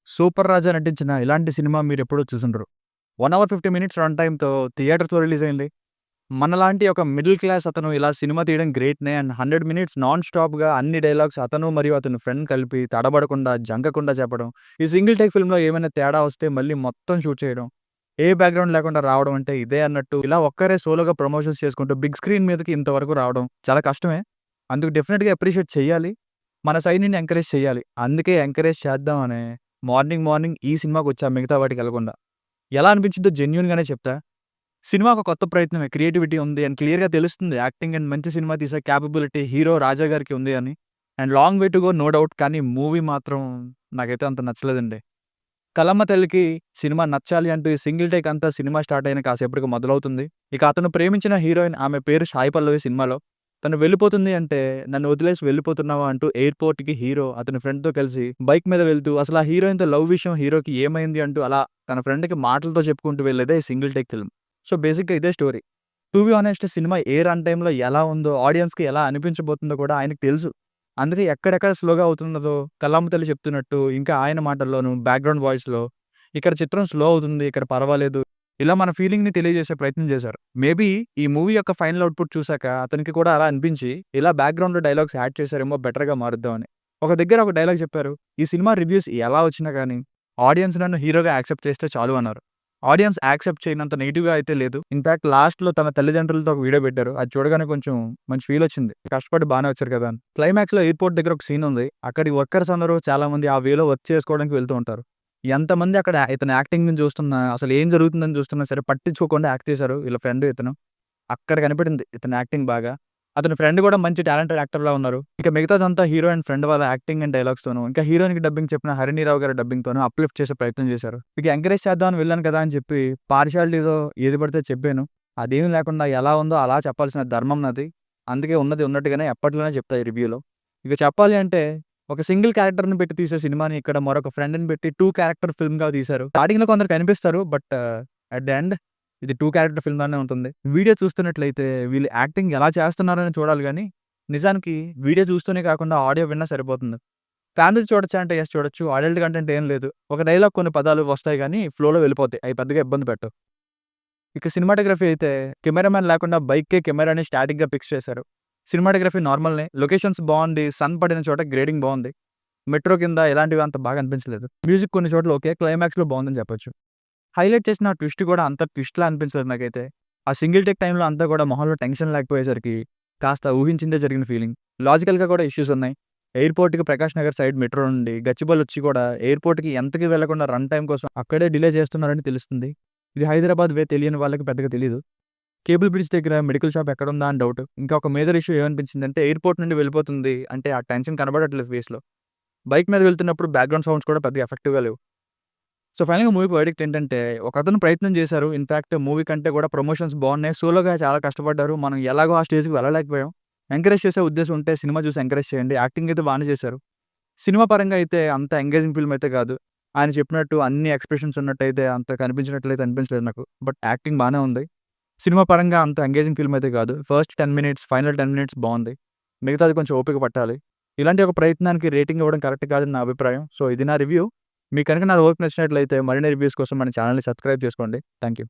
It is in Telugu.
సూపర్ రాజా నటించిన ఇలాంటి సినిమా మీరెప్పుడూ చూసుండరు. 1 అవర్ 50 మినిట్స్ రన్ టైమ్‌తో థియేటర్స్‌లో రిలీజ్ అయింది. మనలాంటి ఒక మిడిల్ క్లాస్ అతను ఇలా సినిమా తీయడం గ్రేట్‌నే. అండ్ 100 మినిట్స్ నాన్ స్టాప్‌గా అన్ని డైలాగ్స్ అతను మరియు అతని ఫ్రెండ్ కలిపి తడబడకుండా, జంకకుండా చెప్పడం. ఈ సింగిల్ టేక్ ఫిల్మ్‌లో ఏమైనా తేడా వస్తే మళ్ళీ మొత్తం షూట్ చేయడం. ఏ బ్యాక్‌గ్రౌండ్ లేకుండా రావడం అంటే ఇదే అన్నట్టు ఇలా ఒక్కరే సోలోగా ప్రమోషన్స్ చేసుకుంటూ బిగ్ స్క్రీన్ మీదకి ఇంతవరకు రావడం చాలా కష్టమే. అందుకు డెఫినిట్‌గా అప్రిషియేట్ చేయాలి. మన సైడ్ నుండి ఎంకరేజ్ చేయాలి. అందుకే ఎంకరేజ్ చేద్దామనే మార్నింగ్ ఈ సినిమాకొచ్చా మిగతా వాటికెళ్ళకుండా. ఎలా అనిపించిందో జెన్యూన్‌గానే చెప్తా. సినిమా ఒక కొత్త ప్రయత్నమే. క్రియేటివిటీ ఉంది అని క్లియర్‌గా తెలుస్తుంది. యాక్టింగ్ అండ్ మంచి సినిమా తీసే కేపబిలిటీ హీరో 'రాజా' గారికి ఉంది అని. And long way to go no doubt. కానీ మూవీ మాత్రం నాకైతే అంత నచ్చలేదండి. 'కలమ్మ తల్లికి' సినిమా నచ్చాలి అంటూ ఈ సింగిల్ టేక్ అంతా సినిమా స్టార్ట్ అయిన కాసేపటికి మొదలవుతుంది. ఇక అతను ప్రేమించిన హీరోయిన్ ఆమె పేరు సాయి పల్లవి సినిమాలో. తను వెళ్ళిపోతుంది అంటే, "నన్ను వదిలేసి వెళ్ళిపోతున్నావా" అంటూ ఎయిర్‌పోర్ట్‌కి హీరో అతని ఫ్రెండ్‌తో కలిసి బైక్ మీద వెళ్తూ అసలు ఆ హీరోయిన్‌తో లవ్ విషయం హీరోకి ఏమైంది అంటూ అలా తన ఫ్రెండ్‌కి మాటలతో చెప్పుకుంటూ వెళ్ళేదే ఈ సింగిల్ టేక్ ఫిల్మ్. సో, బేసిక్‌గా ఇదే story. To be honest cinema A run టైమ్‌లో ఎలా ఉందో, ఆడియన్స్‌కి ఎలా అనిపించబోతుందో కూడా ఆయనకి తెలుసు. అందుకే ఎక్కడెక్కడ స్లోగా అవుతున్నదో కలాం తల్లి చెప్తున్నట్టు ఇంకా ఆయన మాటల్లోనూ బ్యాక్‌గ్రౌండ్ వాయిస్‌లో ఇక్కడ చిత్రం స్లో అవుతుంది, ఇక్కడ పర్వాలేదు. ఇలా మన ఫీలింగ్‌ని తెలియజేసే ప్రయత్నం చేశారు. మేబీ ఈ మూవీ యొక్క ఫైనల్ అవుట్‌పుట్ చూసాక అతనికి కూడా అలా అనిపించి ఇలా బ్యాక్‌గ్రౌండ్‌లో డైలాగ్స్ యాడ్ చేశారేమో బెటర్‌గా మారుద్దామని. ఒక దగ్గర ఒక డైలాగ్ చెప్పారు. "ఈ సినిమా రివ్యూస్ ఎలా వచ్చినా గానీ ఆడియన్స్ నన్ను హీరోగా యాక్సెప్ట్ చేస్తే చాలు" అన్నారు. ఆడియన్స్ యాక్సెప్ట్ చేయనంత నెగెటివ్‌గా అయితే లేదు. ఇన్‌ఫాక్ట్ లాస్ట్‌లో తన తల్లిదండ్రులతో ఒక వీడియో పెట్టారు. అది చూడగానే కొంచెం మంచి ఫీలొచ్చింది. కష్టపడి బానే వచ్చారు కదా అని. క్లైమాక్స్‌లో ఎయిర్‌పోర్ట్ దగ్గర ఒక సీన్ ఉంది. అక్కడి వర్కర్స్ అందరూ చాలా మంది ఆ వేలో వర్క్ చేసుకోవడానికి వెళ్తూ ఉంటారు. ఎంతమంది అక్కడ ఇతని యాక్టింగ్‌ని చూస్తున్నా, అసలు ఏం జరుగుతుందని చూస్తున్నా సరే పట్టించుకోకుండా యాక్ట్ చేశారు వీళ్ళ ఫ్రెండ్ ఇతను. అక్కడ కనిపడింది ఇతని యాక్టింగ్ బాగా. అతని ఫ్రెండ్ కూడా మంచి టాలెంటెడ్ యాక్టర్‌లా ఉన్నారు. ఇక మిగతాదంతా హీరో అండ్ ఫ్రెండ్ వాళ్ళ యాక్టింగ్ అండ్ డైలాగ్స్‌తోను, ఇంకా హీరోయిన్‌కి డబ్బింగ్ చెప్పిన హరిణీరావు గారి డబ్బింగ్‌తోను అప్‌లిఫ్ట్ చేసే ప్రయత్నం చేశారు. ఇక ఎంకరేజ్ చేద్దామని వెళ్ళాను కదా అని చెప్పి పార్షియాలిటీ‌తో ఏది పడితే చెప్పాను. అదేమీ లేకుండా ఎలా ఉందో అలా చెప్పాల్సిన ధర్మం నాది. అందుకే ఉన్నది ఉన్నట్టుగానే ఎప్పట్లోనే చెప్తా ఈ రివ్యూలో. ఇక చెప్పాలి అంటే ఒక సింగిల్ క్యారెక్టర్‌ని పెట్టి తీసే సినిమాని ఇక్కడ మరొక ఫ్రెండ్‌ని పెట్టి 2 క్యారెక్టర్ ఫిల్మ్‌గా తీశారు. స్టార్టింగ్‌లో కొందరు కనిపిస్తారు. బట్ అట్ ద ఎండ్ ఇది 2 క్యారెక్టర్ ఫిల్మ్ లానే ఉంటుంది. వీడియో చూస్తున్నట్లయితే వీళ్ళు యాక్టింగ్ ఎలా చేస్తున్నారని చూడాలి గానీ, నిజానికి వీడియో చూస్తూనే కాకుండా ఆడియో విన్నా సరిపోతుంది. ఫ్యామిలీతో చూడొచ్చా అంటే యెస్ చూడొచ్చు. అడల్ట్ కంటెంట్ ఏం లేదు. ఒక డైలాగ్ కొన్ని పదాలు వస్తాయి గానీ ఫ్లోలో వెళ్ళిపోతాయి. అయి పెద్దగా ఇబ్బంది పెట్టవు. ఇక సినిమాటోగ్రఫీ అయితే కెమెరామాన్ లేకుండా బైక్‌కే కెమెరాని స్టాటిక్‌గా ఫిక్స్ చేశారు. సినిమాటోగ్రఫీ నార్మల్‌నే. లొకేషన్స్ బావుంది. సన్ పడిన చోట గ్రేడింగ్ బావుంది. మెట్రో కింద ఇలాంటివి అంత బాగా అనిపించలేదు. మ్యూజిక్ కొన్ని చోట్ల ఓకే. క్లైమాక్స్‌లో బావుందని చెప్పొచ్చు. హైలైట్ చేసిన ఆ ట్విస్ట్ కూడా అంత ట్విస్ట్‌లా అనిపించలేదు నాకైతే. ఆ సింగిల్ టేక్ టైమ్‌లో అంతా కూడా మొహంలో టెన్షన్ లేకపోయేసరికి కాస్త ఊహించిందే జరిగిన ఫీలింగ్. లాజికల్‌గా కూడా ఇష్యూస్ ఉన్నాయి. ఎయిర్‌పోర్ట్‌కి ప్రకాష్ నగర్ సైడ్ మెట్రో నుండి గచ్చిబౌలొచ్చి కూడా ఎయిర్‌పోర్ట్‌కి ఎంతకి వెళ్లకుండా రన్ టైమ్ కోసం అక్కడే డిలే చేస్తున్నారని తెలుస్తుంది. ఇది హైదరాబాద్ వే తెలియని వాళ్ళకి పెద్దగా తెలీదు. కేబుల్ బ్రిడ్జ్ దగ్గర మెడికల్ షాప్ ఎక్కడుందా అని డౌట్. ఇంకా ఒక మేజర్ ఇష్యూ ఏమనిపించిందంటే ఎయిర్‌పోర్ట్ నుండి వెళ్ళిపోతుంది అంటే ఆ టెన్షన్ కనబడట్లేదు ఫేస్‌లో. బైక్ మీద వెళ్తున్నప్పుడు బ్యాక్‌గ్రౌండ్ సౌండ్స్ కూడా పెద్దగా ఎఫెక్టివ్‌గా లేవు. సో, ఫైనల్‌గా మూవీ వర్డిక్ట్ ఏంటంటే, ఒకతను ప్రయత్నం చేశారు. ఇన్‌ఫాక్ట్ మూవీ కంటే కూడా ప్రమోషన్స్ బాగున్నాయి. సోలోగా చాలా కష్టపడ్డారు. మనం ఎలాగో ఆ స్టేజ్‌కి వెళ్ళలేకపోయాం. ఎంకరేజ్ చేసే ఉద్దేశం ఉంటే సినిమా చూసి ఎంకరేజ్ చేయండి. యాక్టింగ్ అయితే బానే చేశారు. సినిమా పరంగా అయితే అంత ఎంగేజింగ్ ఫిల్మ్ అయితే కాదు. ఆయన చెప్పినట్టు అన్ని ఎక్స్‌ప్రెషన్స్ ఉన్నట్టయితే అంత కనిపించినట్లయితే అనిపించలేదు నాకు. బట్ యాక్టింగ్ బానే ఉంది. సినిమా పరంగా అంత ఎంగేజింగ్ ఫిల్మ్ అయితే కాదు. ఫస్ట్ 10 మినిట్స్, ఫైనల్ 10 మినిట్స్ బావుంది. మిగతాది కొంచెం ఓపిక పట్టాలి. ఇలాంటి ఒక ప్రయత్నానికి రేటింగ్ ఇవ్వడం కరెక్ట్ కాదని నా అభిప్రాయం. సో, ఇది నా రివ్యూ. మీకు గనుక నా వర్క్ నచ్చినట్లయితే మరిన్ని రివ్యూస్ కోసం మన ఛానెల్‌ని సబ్స్క్రైబ్ చేసుకోండి. Thank you.